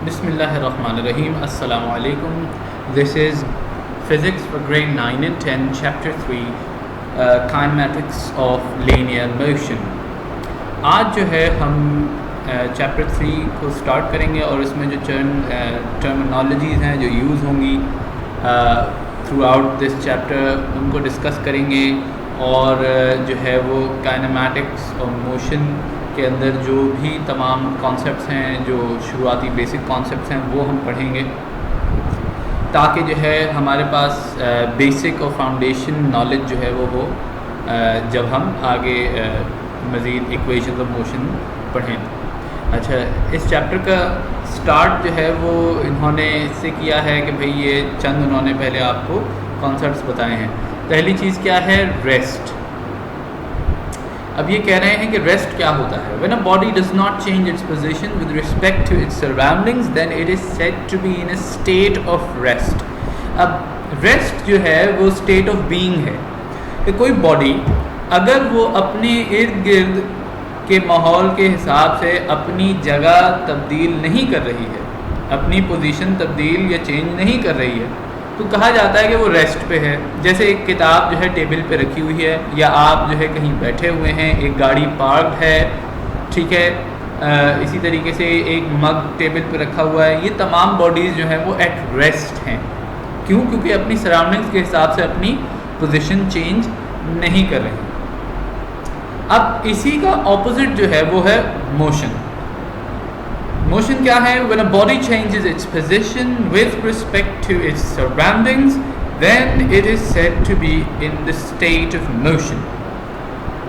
Bismillahirrahmanirrahim. Assalamu alaikum. This is Physics for grade 9 and 10, Chapter 3, Kinematics of Linear Motion. आज जो है हम Chapter 3 को स्टार्ट करेंगे और इसमें जो टर्मिनोलॉजीज़ हैं जो यूज़ होंगी थ्रू आउट दिस चैप्टर उनको डिस्कस करेंगे और जो है वो काइनेमैटिक्स और मोशन के अंदर जो भी तमाम कॉन्सेप्ट्स हैं, जो शुरुआती बेसिक कॉन्सेप्ट्स हैं, वो हम पढ़ेंगे ताकि जो है हमारे पास बेसिक और फाउंडेशन नॉलेज जो है वो हो जब हम आगे मज़ीद इक्वेशंस ऑफ मोशन पढ़ें। अच्छा, इस चैप्टर का स्टार्ट जो है वो इन्होंने इससे किया है कि भाई ये चंद उन्होंने पहले आपको कॉन्सेप्ट्स बताए हैं। पहली चीज़ क्या है? रेस्ट। अब ये कह रहे हैं कि रेस्ट क्या होता है? When a body does not change its position with respect to its surroundings, then it is said to be in a state of rest. अब रेस्ट जो है वो स्टेट ऑफ बीइंग है कि कोई बॉडी अगर वो अपने इर्द गिर्द के माहौल के हिसाब से अपनी जगह तब्दील नहीं कर रही है, अपनी पोजीशन तब्दील या चेंज नहीं कर रही है, तो कहा जाता है कि वो रेस्ट पे है। जैसे एक किताब जो है टेबल पे रखी हुई है, या आप जो है कहीं बैठे हुए हैं, एक गाड़ी पार्क्ड है, ठीक है, इसी तरीके से एक मग टेबल पे रखा हुआ है। ये तमाम बॉडीज़ जो हैं वो एट रेस्ट हैं। क्यों? क्योंकि अपनी सराउंडिंग्स के हिसाब से अपनी पोजीशन चेंज नहीं कर रही। अब इसी का ऑपोजिट जो है वो है मोशन। मोशन क्या है? When a body changes its position with respect to its surroundings, then it is said to be in the state of motion.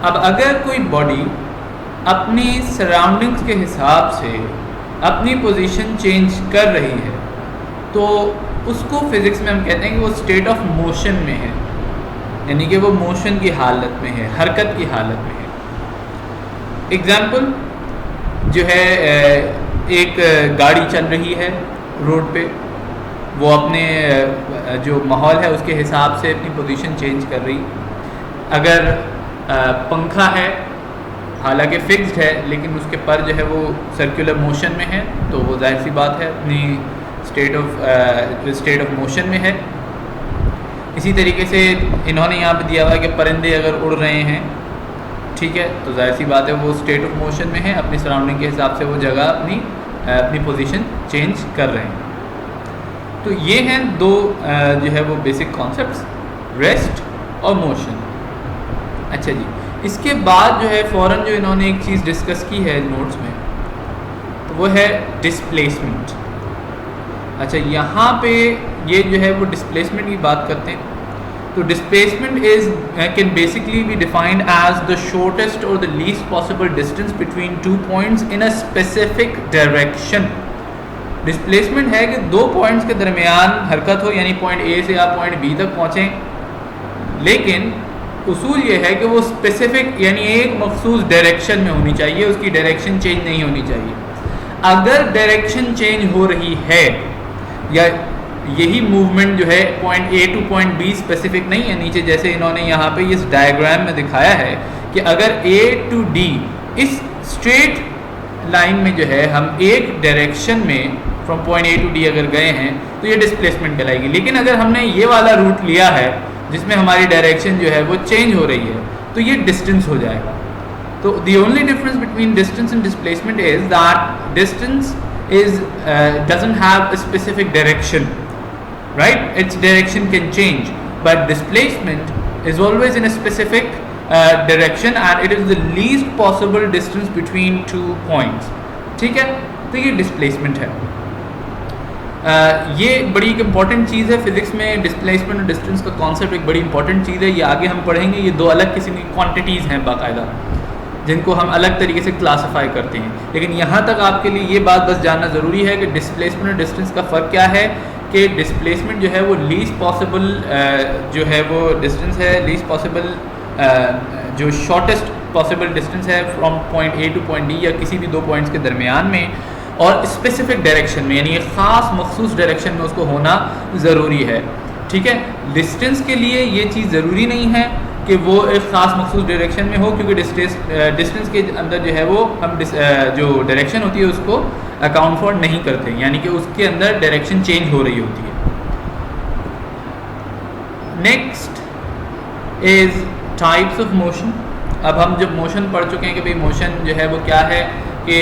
अब अगर कोई बॉडी अपनी सराउंडिंग्स के हिसाब से अपनी पोजीशन चेंज कर रही है तो उसको फिज़िक्स में हम कहते हैं कि वो स्टेट ऑफ मोशन में है, यानी कि वो मोशन की हालत में है, हरकत की हालत में है। एग्ज़ाम्पल जो है, एक गाड़ी चल रही है रोड पे, वो अपने जो माहौल है उसके हिसाब से अपनी पोजीशन चेंज कर रही। अगर पंखा है, हालांकि फिक्स्ड है, लेकिन उसके पर जो है वो सर्कुलर मोशन में है, तो वो जाहिर सी बात है अपनी स्टेट ऑफ मोशन में है। इसी तरीके से इन्होंने यहाँ पे दिया हुआ है कि परिंदे अगर उड़ रहे हैं, ठीक है, तो जाहिर सी बात है वो स्टेट ऑफ मोशन में है, अपनी सराउंडिंग के हिसाब से वो जगह अपनी पोजीशन चेंज कर रहे हैं। तो ये हैं दो जो है वो बेसिक कॉन्सेप्ट्स, रेस्ट और मोशन। अच्छा जी, इसके बाद जो है फ़ौरन जो इन्होंने एक चीज़ डिस्कस की है नोट्स में, तो वो है डिस्प्लेसमेंट। अच्छा, यहाँ पे ये जो है वो डिस्प्लेसमेंट की बात करते हैं। तो displacement can basically be defined as the shortest और the least possible distance between two points in a specific direction. Displacement है कि दो पॉइंट्स के दरमियान हरकत हो, यानी पॉइंट ए से आप पॉइंट बी तक पहुँचें, लेकिन उसूल ये है कि वो स्पेसिफिक यानी एक मखसूस डायरेक्शन में होनी चाहिए, उसकी डायरेक्शन चेंज नहीं होनी चाहिए। अगर डायरेक्शन चेंज हो रही है या यही मूवमेंट जो है point A two point be specific नहीं है, नीचे जैसे इन्होंने यहाँ पे इस डायग्राम में दिखाया है कि अगर ए टू डी इस स्ट्रेट लाइन में जो है हम एक डायरेक्शन में from point A to D अगर गए हैं तो ये डिस्प्लेसमेंट कहलाएगी। लेकिन अगर हमने ये वाला रूट लिया है जिसमें हमारी डायरेक्शन जो है वो चेंज हो रही है, तो ये डिस्टेंस हो जाएगा। तो the only difference between distance and displacement is that distance is doesn't have a specific direction, right? Its direction can change, but displacement is always in a specific direction and it is the least possible distance between two points. ठीक है, तो ये displacement है। ये बड़ी एक important चीज़ है physics में। डिस्प्लेसमेंट और डिस्टेंस का कॉन्सेप्ट एक बड़ी इंपॉर्टेंट चीज़ है, ये आगे हम पढ़ेंगे। ये दो अलग किस्म की क्वांटिटीज़ हैं बाकायदा, जिनको हम अलग तरीके से क्लासीफाई करते हैं। लेकिन यहाँ तक आपके लिए ये बात बस जानना ज़रूरी है कि डिस्प्लेसमेंट और डिस्टेंस का फ़र्क क्या है। कि डिस्प्लेसमेंट जो है वो लीस्ट पॉसिबल जो है वो डिस्टेंस है, लीस्ट पॉसिबल जो शॉर्टेस्ट पॉसिबल डिस्टेंस है from point A two point D या किसी भी दो पॉइंट्स के दरमियान में, और स्पेसिफिक डायरेक्शन में, यानी एक ख़ास मखसूस डायरेक्शन में उसको होना ज़रूरी है। ठीक है, डिस्टेंस के लिए ये चीज़ ज़रूरी नहीं है, कि वो एक ख़ास मखसूस डायरेक्शन में हो, क्योंकि डिस्टेंस के अंदर जो है वो हम जो डायरेक्शन होती है उसको अकाउंट फॉर नहीं करते, यानी कि उसके अंदर डायरेक्शन चेंज हो रही होती है। Next is types of motion. अब हम जब मोशन पढ़ चुके हैं कि भाई मोशन जो है वो क्या है, कि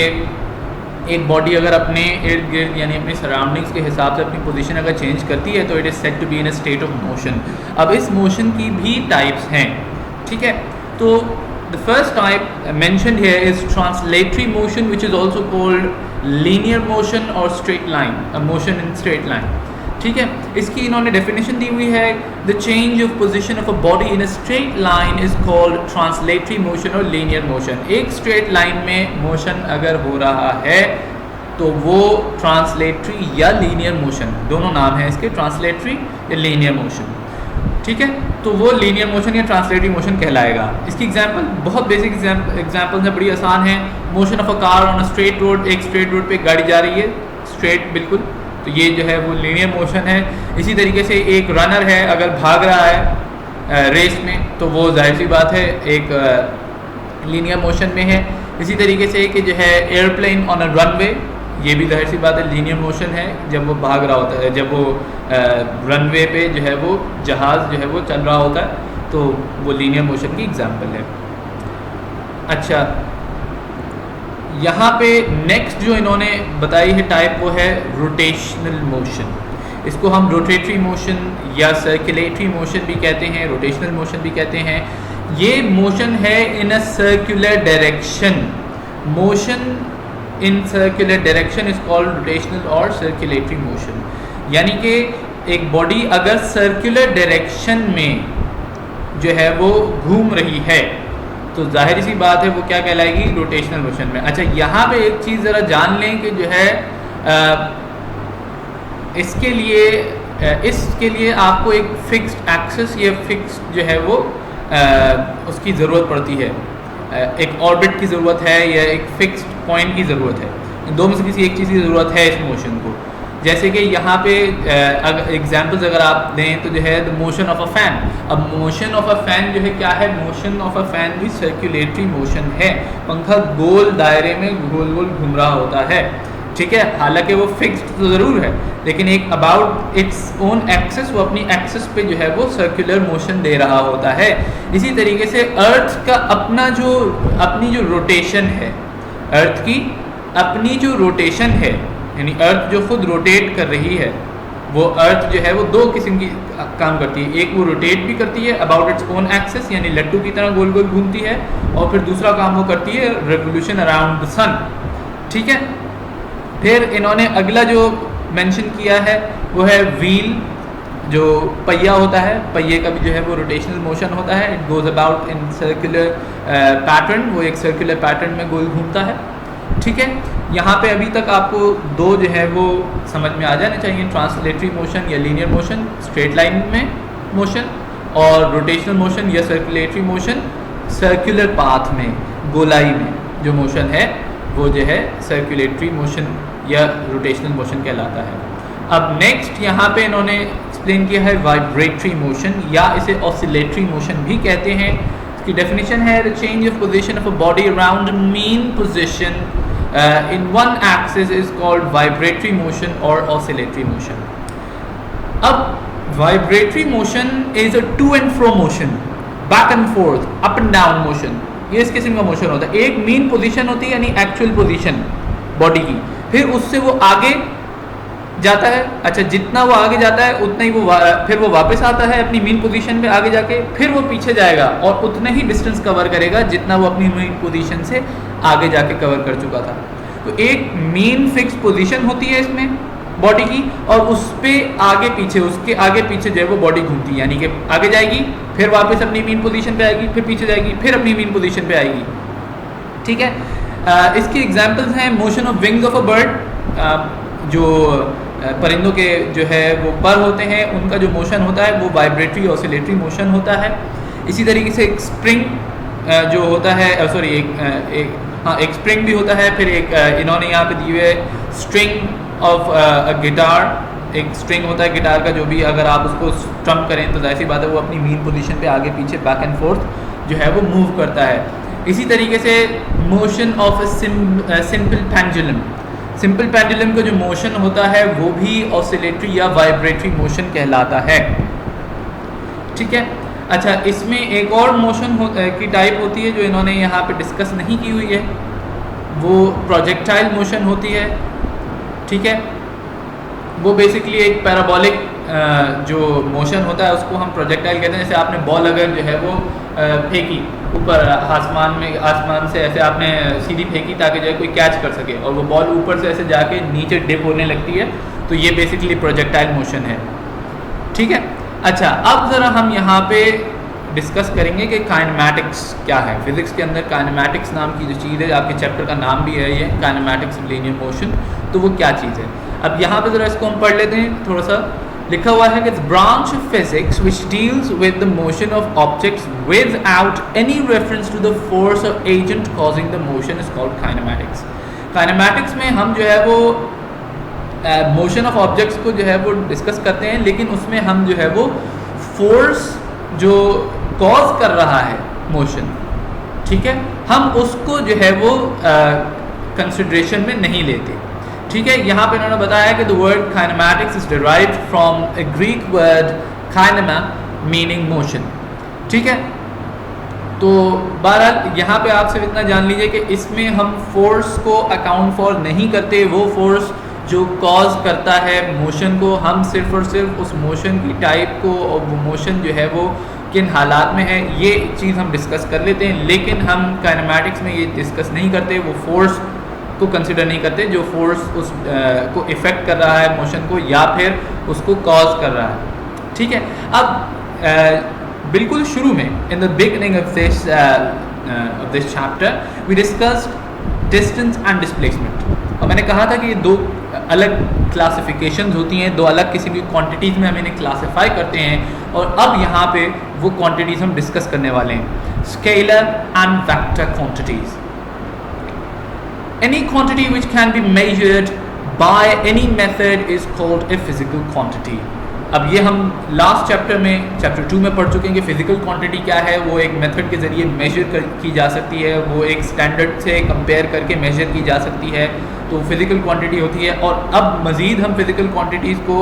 एक बॉडी अगर अपने इर्द गिर्द यानी अपनी सराउंडिंग्स के हिसाब से अपनी पोजीशन अगर चेंज करती है तो it is said to be in a state of motion. अब इस मोशन की भी टाइप्स हैं, ठीक है। So the first type mentioned here is translatory motion which is also called linear motion और straight line, motion in straight line, ठीक है। इसकी इन्होंने डेफिनेशन दी हुई है, the change of position of a body in a straight line is called translatory motion और linear motion. एक स्ट्रेट लाइन में मोशन अगर हो रहा है तो वो ट्रांसलेटरी या लीनियर मोशन, दोनों नाम हैं इसके, ट्रांसलेटरी या लीनियर मोशन, ठीक है। तो वो लीनियर मोशन या ट्रांसलेटरी मोशन कहलाएगा। इसकी एग्जांपल बहुत बेसिक एग्जांपल्स हैं, बड़ी आसान है। Motion of a car on a straight road, एक स्ट्रेट रोड पे गाड़ी जा रही है स्ट्रेट बिल्कुल, तो ये जो है वो लीनियर मोशन है। इसी तरीके से एक रनर है अगर भाग रहा है रेस में तो वो जाहिर सी बात है एक लीनियर मोशन में है। इसी तरीके से कि जो है एयरप्लेन ऑन अ रनवे, ये भी जाहिर सी बात है लीनियर मोशन है, जब वो भाग रहा होता है, जब वो रनवे पे जो है वो जहाज़ जो है वो चल रहा होता है, तो वो लीनियर मोशन की एग्जांपल है। अच्छा, यहाँ पे नेक्स्ट जो इन्होंने बताई है टाइप वो है रोटेशनल मोशन। इसको हम रोटेटरी मोशन या सर्कुलेटरी मोशन भी कहते हैं, रोटेशनल मोशन भी कहते हैं। ये मोशन है in a circular direction. Motion in circular direction is called rotational और सर्कुलेटरी मोशन। यानी कि एक बॉडी अगर सर्कुलर डायरेक्शन में जो है वो घूम रही है तो जाहिर सी बात है वो क्या कहलाएगी, रोटेशनल मोशन में। अच्छा, यहाँ पे एक चीज़ ज़रा जान लें कि जो है इसके लिए आपको एक फिक्स्ड एक्सिस या फिक्स्ड जो है वो उसकी ज़रूरत पड़ती है। एक ऑर्बिट की ज़रूरत है या एक फिक्स्ड पॉइंट की ज़रूरत है, इन दो में से किसी एक चीज़ की ज़रूरत है इस मोशन को। जैसे कि यहाँ पे एग्जांपल्स अगर आप दें तो जो है the motion of a fan. अब मोशन ऑफ अ फ़ैन जो है क्या है, मोशन ऑफ अ फ़ैन भी सर्कुलेटरी मोशन है। पंखा गोल दायरे में गोल गोल घूम रहा होता है, ठीक है, हालांकि वो फिक्स्ड तो ज़रूर है, लेकिन एक अबाउट इट्स ओन एक्सिस, वो अपनी एक्सिस पे जो है वो सर्कुलर मोशन दे रहा होता है। इसी तरीके से अर्थ का अपनी जो रोटेशन है, अर्थ की अपनी जो रोटेशन है, यानी अर्थ जो खुद रोटेट कर रही है, वो अर्थ जो है वो दो किस्म की काम करती है। एक वो रोटेट भी करती है अबाउट इट्स ओन एक्सिस, यानी लट्टू की तरह गोल गोल घूमती है, और फिर दूसरा काम वो करती है रेवोल्यूशन अराउंड द सन, ठीक है। फिर इन्होंने अगला जो मेंशन किया है वो है व्हील, जो पहिया होता है, पहिए का भी जो है वो रोटेशनल मोशन होता है। It goes about in circular pattern, वो एक सर्कुलर पैटर्न में गोल घूमता है, ठीक है। यहाँ पे अभी तक आपको दो जो है वो समझ में आ जाने चाहिए, ट्रांसलेटरी मोशन या लीनियर मोशन स्ट्रेट लाइन में मोशन, और रोटेशनल मोशन या सर्कुलेटरी मोशन सर्कुलर पाथ में, गोलाई में जो मोशन है वो जो है सर्कुलेटरी मोशन या रोटेशनल मोशन कहलाता है। अब नेक्स्ट यहाँ पे इन्होंने एक्सप्लेन किया है वाइब्रेटरी मोशन, या इसे ऑसिलेटरी मोशन भी कहते हैं। इसकी डेफिनेशन है the change of position of a body around mean position in one axis is called vibratory motion or oscillatory motion. अब vibratory motion is a to and fro motion, back and forth, up and down motion. ये इस किस्म का motion होता है। एक mean position होती है यानी एक्चुअल पोजीशन बॉडी की, फिर उससे वो आगे जाता है। अच्छा, जितना वो आगे जाता है उतना ही फिर वो वापस आता है अपनी मीन पोजीशन पे आगे जाके, फिर वो पीछे जाएगा और उतना ही डिस्टेंस कवर करेगा जितना वो अपनी मीन पोजीशन से आगे जाके कवर कर चुका था। तो एक मीन फिक्स पोजीशन होती है इसमें बॉडी की, और उस पे आगे पीछे, उसके आगे पीछे जो है वो बॉडी घूमती है, यानी कि आगे जाएगी, फिर वापस अपनी मीन पोजीशन पे आएगी, फिर पीछे जाएगी, फिर अपनी मीन पोजीशन पे आएगी, ठीक है। इसकी एग्जांपल्स हैं motion of wings of a bird, जो परिंदों के जो है वो पर होते हैं, उनका जो मोशन होता है वो वाइब्रेटरी ऑसिलेटरी मोशन होता है। इसी तरीके से एक स्प्रिंग जो होता है, एक स्प्रिंग भी होता है। फिर एक इन्होंने यहाँ पे दी हुई है स्ट्रिंग ऑफ अ गिटार एक स्ट्रिंग होता है गिटार का, जो भी अगर आप उसको स्ट्रम करें तो जाहिर सी बात है वो अपनी मीन पोजीशन पे आगे पीछे बैक एंड फोर्थ जो है वो मूव करता है। इसी तरीके से motion of a simple pendulum, simple pendulum का जो मोशन होता है वो भी ऑसिलेटरी या वाइब्रेटरी मोशन कहलाता है। ठीक है, अच्छा इसमें एक और मोशन की टाइप होती है जो इन्होंने यहाँ पे डिस्कस नहीं की हुई है, वो प्रोजेक्टाइल मोशन होती है। ठीक है, वो बेसिकली एक पैराबोलिक जो मोशन होता है उसको हम प्रोजेक्टाइल कहते हैं। जैसे आपने बॉल अगर जो है वो फेंकी ऊपर आसमान में, आसमान से ऐसे आपने सीधी फेंकी ताकि जो है कोई कैच कर सके, और वो बॉल ऊपर से ऐसे जाके नीचे डिप होने लगती है, तो ये बेसिकली प्रोजेक्टाइल मोशन है। ठीक है, अच्छा अब ज़रा हम यहाँ पे डिस्कस करेंगे कि काइनेमैटिक्स क्या है। फिज़िक्स के अंदर काइनेमैटिक्स नाम की जो चीज़ है, आपके चैप्टर का नाम भी है ये काइनेमैटिक्स ऑफ लीनियर मोशन, तो वो क्या चीज़ है। अब यहाँ पे ज़रा इसको हम पढ़ लेते हैं। थोड़ा सा लिखा हुआ है कि branch of physics which deals with the motion of objects without any reference to the force और agent causing the motion is called kinematics. Kinematics में हम जो है वो मोशन ऑफ ऑब्जेक्ट्स को जो है वो डिस्कस करते हैं, लेकिन उसमें हम जो है वो फोर्स जो कॉज कर रहा है मोशन, ठीक है, हम उसको जो है वो कंसिडरेशन में नहीं लेते। ठीक है, यहाँ पे इन्होंने बताया कि the word kinematics is derived from a Greek word kinema meaning motion. ठीक है, तो बहरहाल यहाँ पे आप सिर्फ इतना जान लीजिए कि इसमें हम फोर्स को अकाउंट फॉर नहीं करते। वो फोर्स जो कॉज करता है मोशन को, हम सिर्फ और सिर्फ उस मोशन की टाइप को और वो मोशन जो है वो किन हालात में है ये चीज़ हम डिस्कस कर लेते हैं, लेकिन हम काइनेमैटिक्स में ये डिस्कस नहीं करते, वो फोर्स को कंसिडर नहीं करते जो फोर्स उस को इफ़ेक्ट कर रहा है मोशन को या फिर उसको कॉज कर रहा है। ठीक है, अब बिल्कुल शुरू में in the beginning of this chapter we discussed distance and displacement, और मैंने कहा था कि ये दो अलग क्लासिफिकेशंस होती हैं, दो अलग किसी भी क्वांटिटीज़ में हम इन्हें क्लासिफाई करते हैं, और अब यहाँ पे वो क्वांटिटीज़ हम डिस्कस करने वाले हैं, scalar and vector quantities. Any quantity which can be measured by any method is called a physical quantity। अब ये हम लास्ट चैप्टर में चैप्टर 2 में पढ़ चुके हैं कि फिजिकल क्वांटिटी क्या है। वो एक मेथड के ज़रिए मेजर की जा सकती है, वो एक स्टैंडर्ड से कंपेयर करके मेजर की जा सकती है, तो फिजिकल क्वांटिटी होती है। और अब मज़ीद हम फिजिकल क्वांटिटीज़ को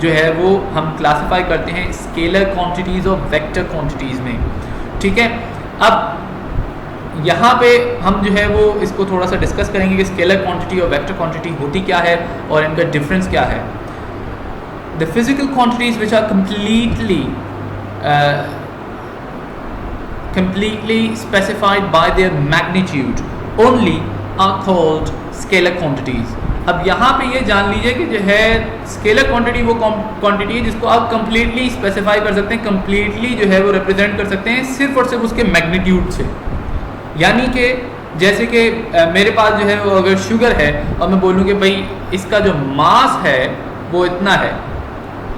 जो है वो हम क्लासीफाई करते हैं स्केलर क्वांटिटीज़ और वेक्टर क्वांटिटीज़ में। ठीक है, अब यहाँ पे हम जो है वो इसको थोड़ा सा डिस्कस करेंगे कि स्केलर क्वांटिटी और वेक्टर क्वांटिटी होती क्या है और इनका डिफरेंस क्या है। The physical quantities which are completely specified by their magnitude only are called scalar quantities। अब यहाँ पे ये जान लीजिए कि जो है स्केलर क्वांटिटी वो क्वांटिटी है जिसको आप कम्प्लीटली स्पेसिफाई कर सकते हैं, कम्प्लीटली जो है वो रिप्रेजेंट कर सकते हैं सिर्फ और सिर्फ उसके मैग्नीट्यूड से। यानी कि जैसे कि मेरे पास जो है वो अगर शुगर है और मैं बोलूँ कि भाई इसका जो मास है वो इतना है,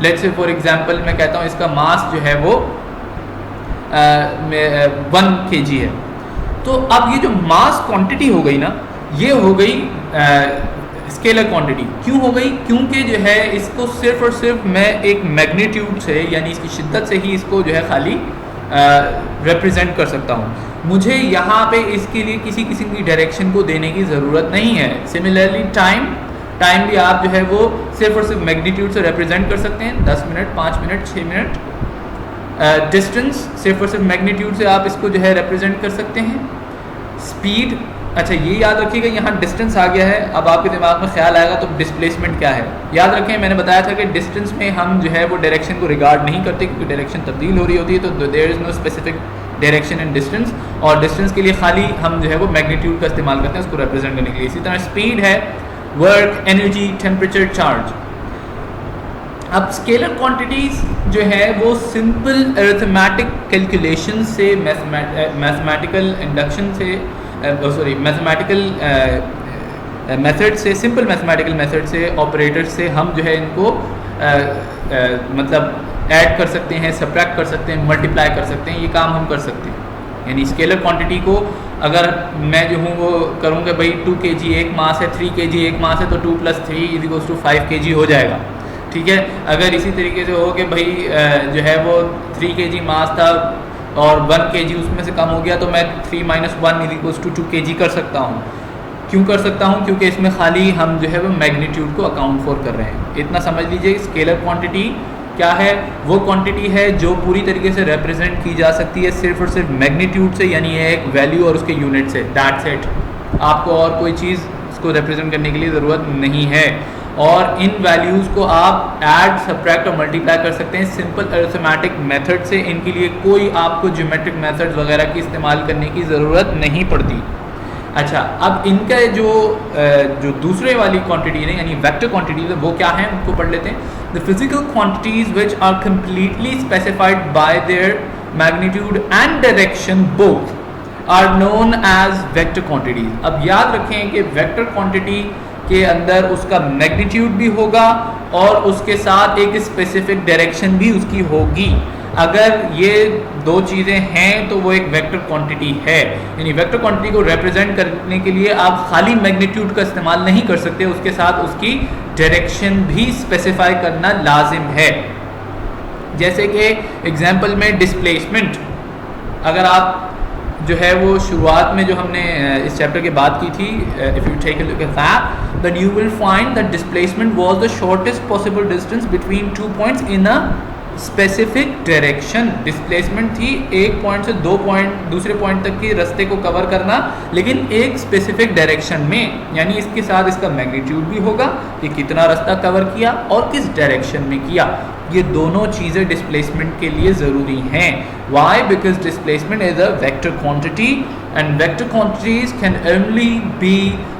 लेट्स से फॉर एग्जांपल मैं कहता हूँ इसका मास जो है वो 1 kg है, तो अब ये जो मास क्वांटिटी हो गई ना, ये हो गई स्केलर क्वांटिटी। क्यों हो गई? क्योंकि जो है इसको सिर्फ और सिर्फ मैं एक मैग्नीट्यूड से यानी इसकी शिद्दत से ही इसको जो है खाली रिप्रेजेंट कर सकता हूँ। मुझे यहाँ पे इसके लिए किसी किसी की डायरेक्शन को देने की ज़रूरत नहीं है। सिमिलरली टाइम भी आप जो है वो सिर्फ और सिर्फ मैग्नीट्यूड से रिप्रेजेंट कर सकते हैं, 10 मिनट, 5 मिनट, 6 मिनट। डिस्टेंस सिर्फ और सिर्फ मैग्नीट्यूड से आप इसको जो है रिप्रेजेंट कर सकते हैं। स्पीड, अच्छा ये याद रखिएगा यहाँ डिस्टेंस आ गया है, अब आपके दिमाग में ख्याल आएगा तो डिस्प्लेसमेंट क्या है। याद रखें मैंने बताया था कि डिस्टेंस में हम जो है वो डायरेक्शन को रिगार्ड नहीं करते क्योंकि डायरेक्शन तब्दील हो रही होती है, तो there is no specific direction in distance, और डिस्टेंस के लिए खाली हम जो है वो मैग्नीट्यूड का इस्तेमाल करते हैं उसको रिप्रेजेंट करने के लिए। इसी तरह स्पीड है वर्क, एनर्जी, टेम्परेचर, चार्ज। अब स्केलर क्वांटिटीज़ जो है वो सिंपल अरिथमेटिक कैलकुलेशन से, मैथमेटिकल इंडक्शन से, मैथमेटिकल मेथड से, सिंपल मैथमेटिकल मेथड से, ऑपरेटर से हम जो है इनको मतलब ऐड कर सकते हैं, सब्ट्रैक्ट कर सकते हैं, मल्टीप्लाई कर सकते हैं, ये काम हम कर सकते हैं। यानी स्केलर क्वांटिटी को अगर मैं जो हूँ वो करूँ कि भाई 2 kg एक मास है, 3 kg एक मास है, तो 2 + 3 = 5 kg हो जाएगा। ठीक है। अगर इसी तरीके से हो कि भाई जो है वो 3 kg मास था और 1 kg उसमें से कम हो गया, तो मैं 3 - 1 = 2 kg कर सकता हूँ। क्यों कर सकता हूँ? क्योंकि इसमें खाली हम जो है वो मैग्नीट्यूड को अकाउंट फॉर कर रहे हैं। इतना समझ लीजिए, स्केलर क्वांटिटी क्या है? वो क्वांटिटी है जो पूरी तरीके से रिप्रेजेंट की जा सकती है सिर्फ और सिर्फ मैग्नीट्यूड से, यानी एक वैल्यू और उसके यूनिट से। That's it. आपको और कोई चीज़ इसको रिप्रेजेंट करने के लिए ज़रूरत नहीं है। और इन वैल्यूज़ को आप ऐड, सब्ट्रैक्ट और मल्टीप्लाई कर सकते हैं सिंपल अरिथमेटिक मेथड से। इनके लिए कोई आपको ज्योमेट्रिक मेथड्स वगैरह की इस्तेमाल करने की ज़रूरत नहीं पड़ती। अच्छा, अब इनका जो दूसरे वाली क्वांटिटी है यानी वेक्टर क्वांटिटीज है, वो क्या है उनको पढ़ लेते हैं। The physical quantities which are completely specified by their magnitude and direction both are known as vector quantities. अब याद रखें कि वेक्टर क्वांटिटी के अंदर उसका मैग्नीट्यूड भी होगा और उसके साथ एक स्पेसिफिक डायरेक्शन भी उसकी होगी। अगर ये दो चीज़ें हैं तो वो एक वेक्टर क्वांटिटी है। यानी वेक्टर क्वांटिटी को रिप्रेजेंट करने के लिए आप खाली मैग्नीट्यूड का इस्तेमाल नहीं कर सकते, उसके साथ उसकी डायरेक्शन भी स्पेसिफाई करना लाजिम है। जैसे कि एग्जांपल में डिस्प्लेसमेंट, अगर आप जो है वो शुरुआत में जो हमने इस चैप्टर की बात की थी, if you take a look at that, then you will find that displacement was the shortest possible distance between 2 points in a specific direction. Displacement थी एक पॉइंट से दूसरे पॉइंट तक के रास्ते को कवर करना, लेकिन एक स्पेसिफिक डायरेक्शन में। यानी इसके साथ इसका मैग्नीट्यूड भी होगा कि कितना रास्ता कवर किया और किस डायरेक्शन में किया। ये दोनों चीज़ें डिस्प्लेसमेंट के लिए ज़रूरी हैं। Why? Because displacement is a vector quantity and vector quantities can only be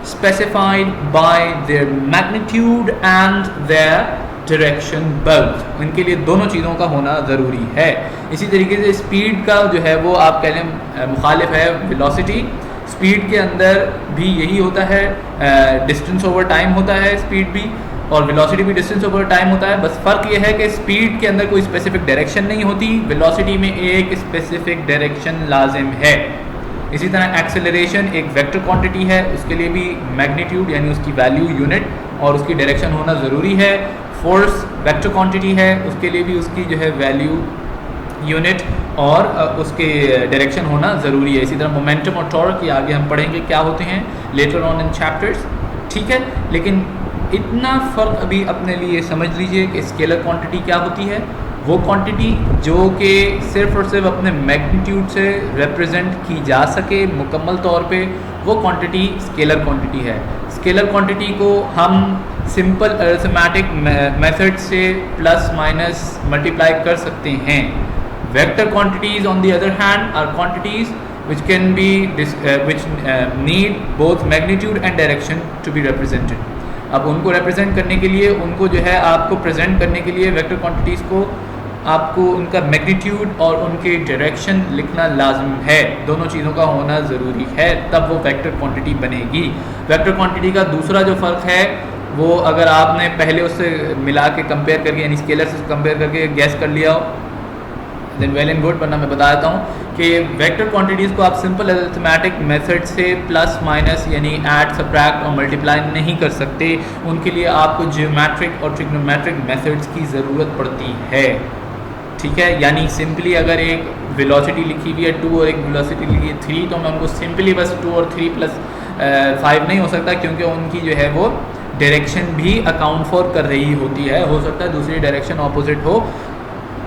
specified by their magnitude and their direction both. इनके लिए दोनों चीज़ों का होना ज़रूरी है। इसी तरीके से स्पीड का जो है वो आप कह लें मुखालिफ है वेलोसिटी। स्पीड के अंदर भी यही होता है, डिस्टेंस ओवर टाइम होता है स्पीड भी, और वेलोसिटी भी डिस्टेंस ओवर टाइम होता है। बस फ़र्क ये है कि स्पीड के अंदर कोई स्पेसिफिक डायरेक्शन नहीं होती, वेलोसिटी में एक स्पेसिफिक डायरेक्शन लाजिम है। इसी तरह एक्सेलरेशन एक वेक्टर क्वांटिटी है, उसके लिए भी मैग्नीट्यूड यानी उसकी वैल्यू यूनिट और उसकी डायरेक्शन होना ज़रूरी है। फोर्स वेक्टर क्वांटिटी है, उसके लिए भी उसकी जो है वैल्यू यूनिट और उसके डायरेक्शन होना ज़रूरी है। इसी तरह मोमेंटम और टॉर्क ये आगे हम पढ़ेंगे क्या होते हैं लेटर ऑन इन चैप्टर्स, ठीक है। लेकिन इतना फ़र्क अभी अपने लिए समझ लीजिए कि स्केलर क्वांटिटी क्या होती है। वो क्वांटिटी जो कि सिर्फ और सिर्फ अपने मैग्नीट्यूड से रिप्रेजेंट की जा सके मुकम्मल तौर पे, वो क्वांटिटी स्केलर क्वांटिटी है। स्केलर क्वांटिटी को हम सिंपल अरिथमेटिक मेथड से प्लस माइनस मल्टीप्लाई कर सकते हैं। Vector quantities on the other hand are quantities which can be which need both magnitude and direction to be represented। अब उनको represent करने के लिए, उनको जो है आपको प्रेजेंट करने के लिए वेक्टर क्वांटिटीज़ को आपको उनका मैग्नीट्यूड और उनके डायरेक्शन लिखना लाजम है। दोनों चीज़ों का होना ज़रूरी है, तब वो वेक्टर क्वांटिटी बनेगी। वेक्टर क्वांटिटी का दूसरा जो फ़र्क है वो अगर आपने पहले उससे मिला के कंपेयर करके यानी स्केलर से कंपेयर करके गैस कर लिया हो देन वेल एंड गुड, वरना मैं बता देता हूँ कि वेक्टर क्वांटिटीज़ को आप सिंपल अरिथमेटिक मेथड से प्लस माइनस यानी ऐड, सब्ट्रैक्ट और मल्टीप्लाई नहीं कर सकते। उनके लिए आपको जियोमेट्रिक और ट्रिग्नोमेट्रिक मेथड्स की ज़रूरत पड़ती है, ठीक है। यानी सिंपली अगर एक वेलोसिटी लिखी हुई है 2 और एक वेलोसिटी लिखी है 3, तो मैं उनको सिंपली बस 2 और 3 प्लस 5 नहीं हो सकता, क्योंकि उनकी जो है वो डायरेक्शन भी अकाउंट फॉर कर रही होती है। हो सकता है दूसरी डायरेक्शन ऑपोजिट हो,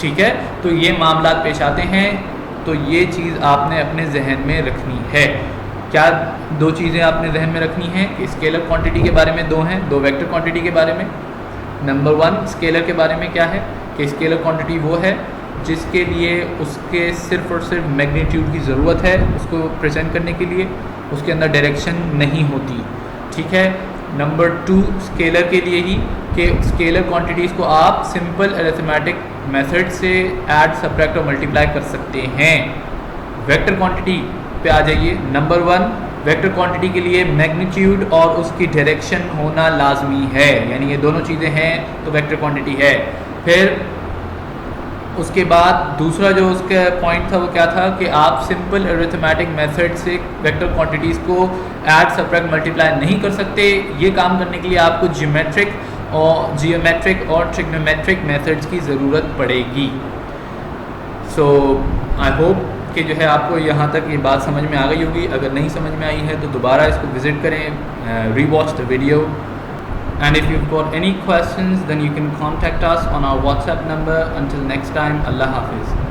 ठीक है। तो ये मामला पेश आते हैं, तो ये चीज़ आपने अपने जहन में रखनी है। क्या दो चीज़ें आपने जहन में रखनी हैं कि स्केलर क्वांटिटी के बारे में दो हैं, दो वेक्टर क्वांटिटी के बारे में। नंबर 1 स्केलर के बारे में क्या है कि स्केलर क्वांटिटी वो है जिसके लिए उसके सिर्फ और सिर्फ मैग्नीट्यूड की ज़रूरत है उसको प्रेजेंट करने के लिए, उसके अंदर डायरेक्शन नहीं होती, ठीक है। नंबर 2 स्केलर के लिए ही कि स्केलर क्वांटिटीज़ को आप सिंपल अरिथमेटिक मेथड से ऐड, सब्ट्रैक्ट और मल्टीप्लाई कर सकते हैं। वेक्टर क्वांटिटी पे आ जाइए। नंबर 1 वेक्टर क्वांटिटी के लिए मैग्नीट्यूड और उसकी डायरेक्शन होना लाजमी है, यानी ये दोनों चीज़ें हैं तो वेक्टर क्वांटिटी है। फिर उसके बाद दूसरा जो उसका पॉइंट था वो क्या था कि आप सिंपल अरिथमेटिक मेथड से वेक्टर क्वांटिटीज़ को ऐड, सब्ट्रैक्ट, मल्टीप्लाई नहीं कर सकते। ये काम करने के लिए आपको ज्योमेट्रिक और जियोमेट्रिक और ट्रिग्नोमेट्रिक मेथड्स की ज़रूरत पड़ेगी। सो आई होप कि जो है आपको यहाँ तक ये बात समझ में आ गई होगी। अगर नहीं समझ में आई है तो दोबारा इसको विज़िट करें, rewatch the video. And if you've got any questions then you can contact us on our WhatsApp number. Until next time, Allah Hafiz.